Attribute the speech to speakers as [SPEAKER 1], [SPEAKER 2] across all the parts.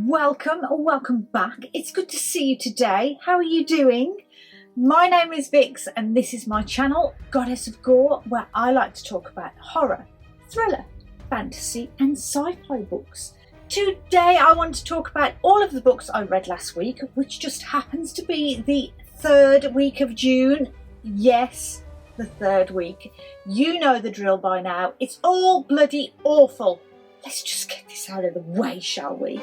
[SPEAKER 1] welcome or welcome back. It's good to see you today. How are you doing? My name is Vix and this is my channel, Goddess of Gore, where I like to talk about horror, thriller, fantasy and sci-fi books. Today I want to talk about all of the books I read last week, which just happens to be the third week of June. Yes, the third week. You know the drill by now. It's all bloody awful. Let's just get this out of the way, shall we?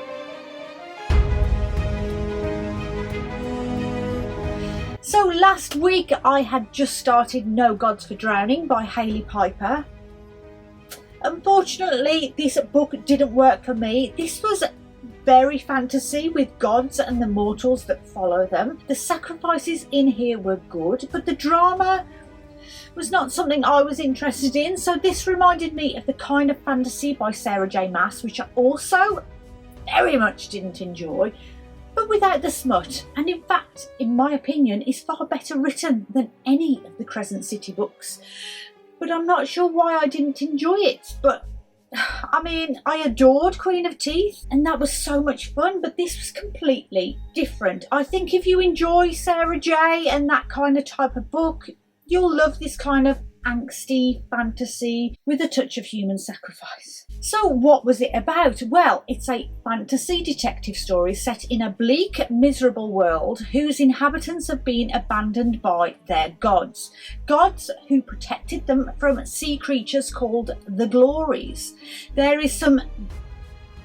[SPEAKER 1] So last week I had just started No Gods for Drowning by Hailey Piper. Unfortunately, this book didn't work for me. This was very fantasy with gods and the mortals that follow them. The sacrifices in here were good, but the drama was not something I was interested in. So this reminded me of The Kind of Fantasy by Sarah J Maas, which I also very much didn't enjoy, but without the smut, and in fact, in my opinion, is far better written than any of the Crescent City books. But I'm not sure why I didn't enjoy it. But I mean, I adored Queen of Teeth and that was so much fun, but this was completely different. I think if you enjoy Sarah J and that kind of type of book, you'll love this kind of angsty fantasy with a touch of human sacrifice. So what was it about? Well, it's a fantasy detective story set in a bleak, miserable world whose inhabitants have been abandoned by their gods. Gods who protected them from sea creatures called the Glories. There is some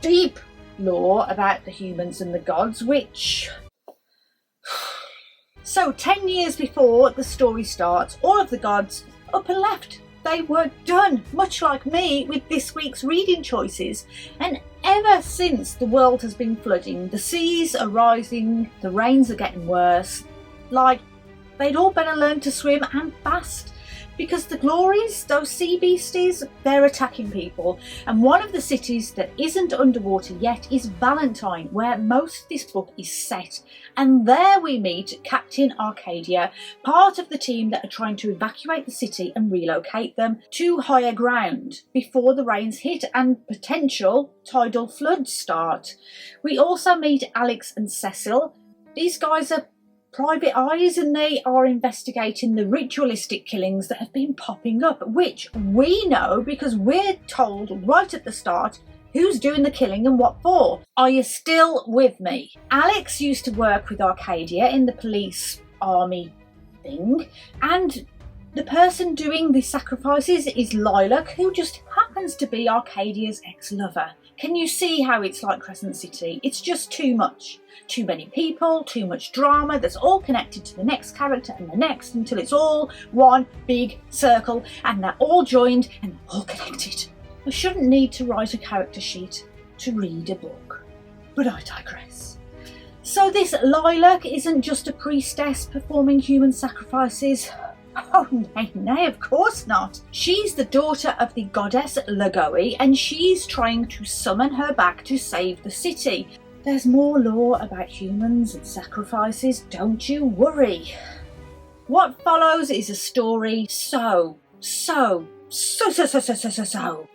[SPEAKER 1] deep lore about the humans and the gods, which... So 10 years before the story starts, all of the gods up and left. They were done, much like me with this week's reading choices. And ever since, the world has been flooding. The seas are rising, the rains are getting worse. Like, they'd all better learn to swim and fast. Because the Glories, those sea beasties, they're attacking people. And one of the cities that isn't underwater yet is Valentine, where most of this book is set. And there we meet Captain Arcadia, part of the team that are trying to evacuate the city and relocate them to higher ground before the rains hit and potential tidal floods start. We also meet Alex and Cecil. These guys are private eyes and they are investigating the ritualistic killings that have been popping up, which we know because we're told right at the start who's doing the killing and what for. Are you still with me? Alex used to work with Arcadia in the police army thing, and the person doing the sacrifices is Lilac, who just happens to be Arcadia's ex-lover. Can you see how it's like Crescent City? It's just too much. Too many people, too much drama that's all connected to the next character and the next until it's all one big circle and they're all joined and all connected. I shouldn't need to write a character sheet to read a book, but I digress. So this Lilac isn't just a priestess performing human sacrifices. Oh, nay, of course not. She's the daughter of the goddess Lagoe and she's trying to summon her back to save the city. There's more lore about humans and sacrifices, don't you worry. What follows is a story so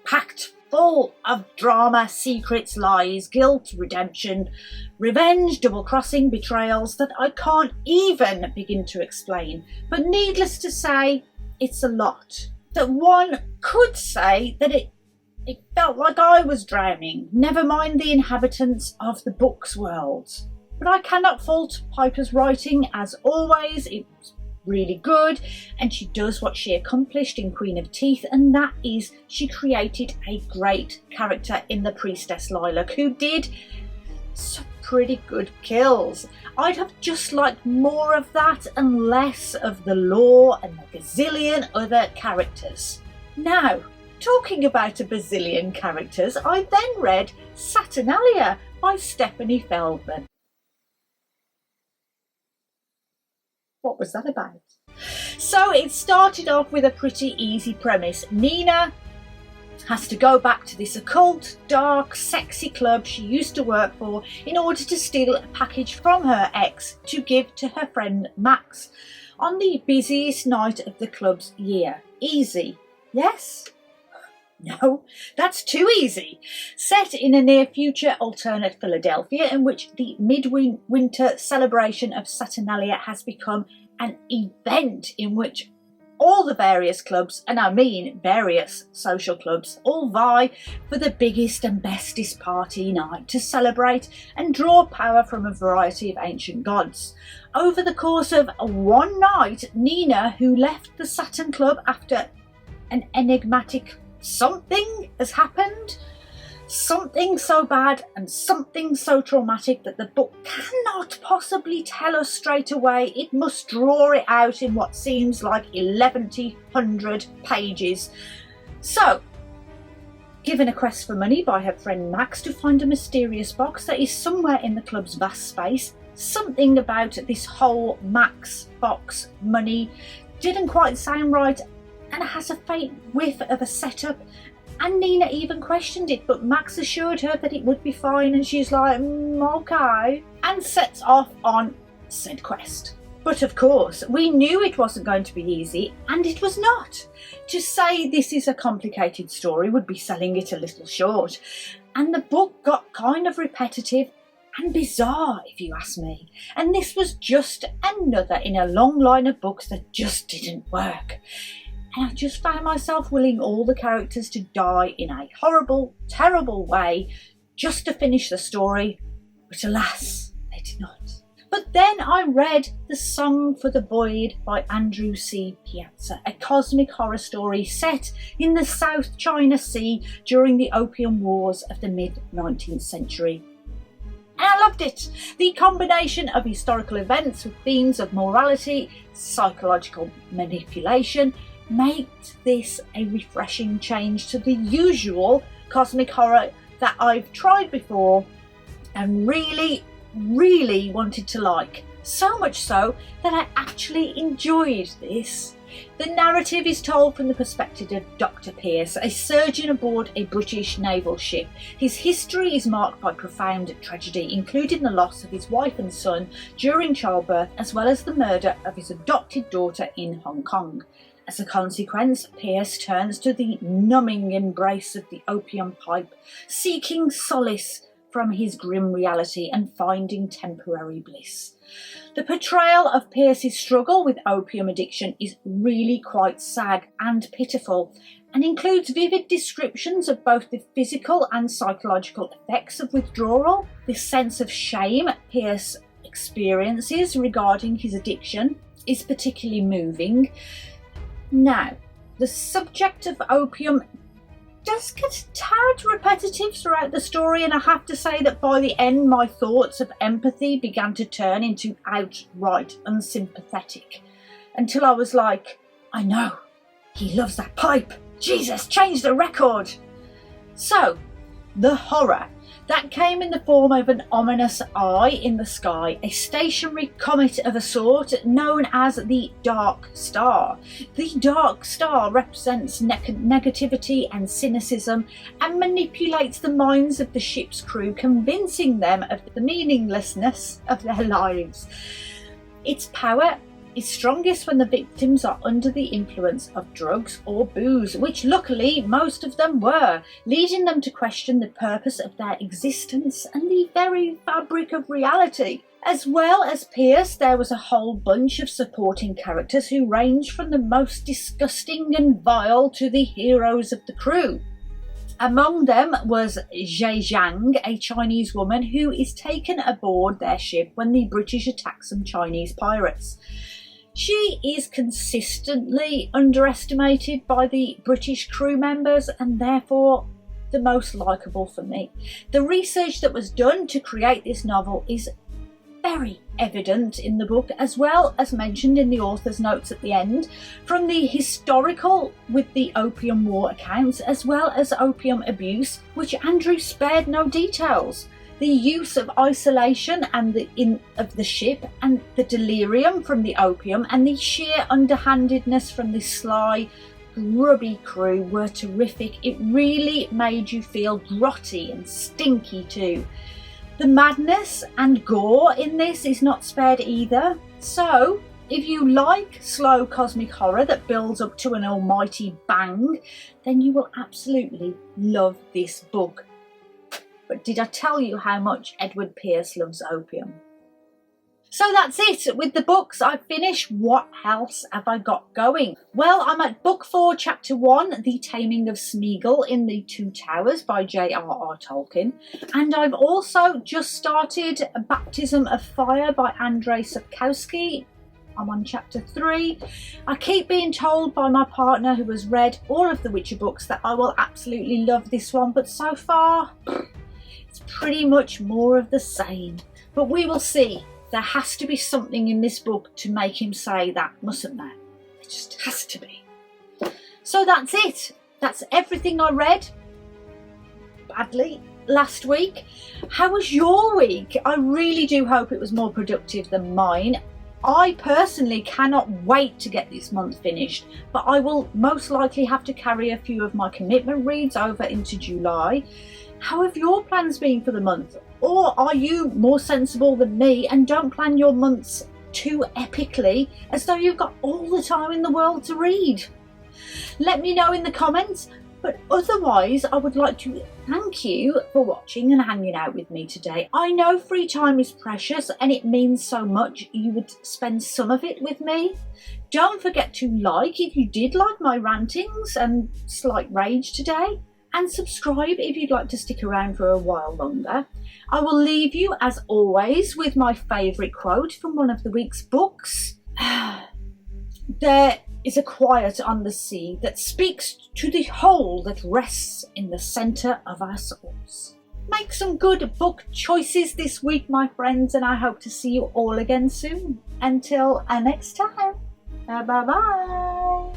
[SPEAKER 1] packed full of drama, secrets, lies, guilt, redemption, revenge, double-crossing, betrayals that I can't even begin to explain. But needless to say, it's a lot. That one could say that it felt like I was drowning, never mind the inhabitants of the book's world. But I cannot fault Piper's writing, as always. It was really good, and she does what she accomplished in Queen of Teeth, and that is she created a great character in the priestess Lilac, who did some pretty good kills. I'd have just liked more of that and less of the lore and the gazillion other characters. Now, talking about a bazillion characters, I then read Saturnalia by Stephanie Feldman. What was that about? So it started off with a pretty easy premise. Nina has to go back to this occult, dark, sexy club she used to work for in order to steal a package from her ex to give to her friend Max on the busiest night of the club's year. Easy, yes? No, that's too easy. Set in a near-future alternate Philadelphia in which the midwinter celebration of Saturnalia has become an event in which all the various clubs, and I mean various social clubs, all vie for the biggest and bestest party night to celebrate and draw power from a variety of ancient gods. Over the course of one night, Nina, who left the Saturn Club after an enigmatic something has happened, something so bad and something so traumatic that the book cannot possibly tell us straight away. It must draw it out in what seems like 1100 pages. So, given a quest for money by her friend Max to find a mysterious box that is somewhere in the club's vast space, something about this whole Max box money didn't quite sound right and has a faint whiff of a setup, and Nina even questioned it, but Max assured her that it would be fine, and she's like, okay, and sets off on said quest. But of course, we knew it wasn't going to be easy, and it was not. To say this is a complicated story would be selling it a little short, and the book got kind of repetitive and bizarre, if you ask me. And this was just another in a long line of books that just didn't work. And I just found myself willing all the characters to die in a horrible, terrible way just to finish the story, but alas, they did not. But then I read The Song for the Void by Andrew C. Piazza, a cosmic horror story set in the South China Sea during the Opium Wars of the mid-19th century. And I loved it. The combination of historical events with themes of morality, psychological manipulation, made this a refreshing change to the usual cosmic horror that I've tried before and really wanted to like. So much so that I actually enjoyed this. The narrative is told from the perspective of Dr. Pierce, a surgeon aboard a British naval ship. His history is marked by profound tragedy, including the loss of his wife and son during childbirth, as well as the murder of his adopted daughter in Hong Kong. As a consequence, Pierce turns to the numbing embrace of the opium pipe, seeking solace from his grim reality and finding temporary bliss. The portrayal of Pierce's struggle with opium addiction is really quite sad and pitiful, and includes vivid descriptions of both the physical and psychological effects of withdrawal. This sense of shame Pierce experiences regarding his addiction is particularly moving. Now, the subject of opium does get a tad repetitive throughout the story, and I have to say that by the end my thoughts of empathy began to turn into outright unsympathetic, until I was like, I know, he loves that pipe. Jesus, change the record. So, the horror. That came in the form of an ominous eye in the sky, a stationary comet of a sort known as the Dark Star. The Dark Star represents negativity and cynicism and manipulates the minds of the ship's crew, convincing them of the meaninglessness of their lives. Its power is strongest when the victims are under the influence of drugs or booze, which luckily most of them were, leading them to question the purpose of their existence and the very fabric of reality. As well as Pierce, there was a whole bunch of supporting characters who ranged from the most disgusting and vile to the heroes of the crew. Among them was Zhejiang, a Chinese woman who is taken aboard their ship when the British attack some Chinese pirates. She is consistently underestimated by the British crew members and therefore the most likeable for me. The research that was done to create this novel is very evident in the book, as well as mentioned in the author's notes at the end, from the historical with the Opium War accounts, as well as opium abuse, which Andrew spared no details. The use of isolation and of the ship, and the delirium from the opium, and the sheer underhandedness from the sly, grubby crew were terrific. It really made you feel grotty and stinky too. The madness and gore in this is not spared either. So, If you like slow cosmic horror that builds up to an almighty bang, then you will absolutely love this book. But did I tell you how much Edward Pierce loves opium? So that's it with the books. I've finished. What else have I got going? Well, I'm at book 4, chapter 1, The Taming of Smeagol in the Two Towers by JRR Tolkien. And I've also just started A Baptism of Fire by Andrzej Sapkowski. I'm on chapter 3. I keep being told by my partner, who has read all of the Witcher books, that I will absolutely love this one, but so far it's pretty much more of the same. But we will see. There has to be something in this book to make him say that, mustn't there? It just has to be. So that's it. That's everything I read, badly, last week. How was your week? I really do hope it was more productive than mine. I personally cannot wait to get this month finished, but I will most likely have to carry a few of my commitment reads over into July. How have your plans been for the month? Or are you more sensible than me and don't plan your months too epically, as though you've got all the time in the world to read? Let me know in the comments, but otherwise I would like to thank you for watching and hanging out with me today. I know free time is precious and it means so much you would spend some of it with me. Don't forget to like if you did like my rantings and slight rage today, and subscribe if you'd like to stick around for a while longer. I will leave you, as always, with my favourite quote from one of the week's books. There is a quiet on the sea that speaks to the whole that rests in the centre of our souls. Make some good book choices this week, my friends, and I hope to see you all again soon. Until next time, bye-bye.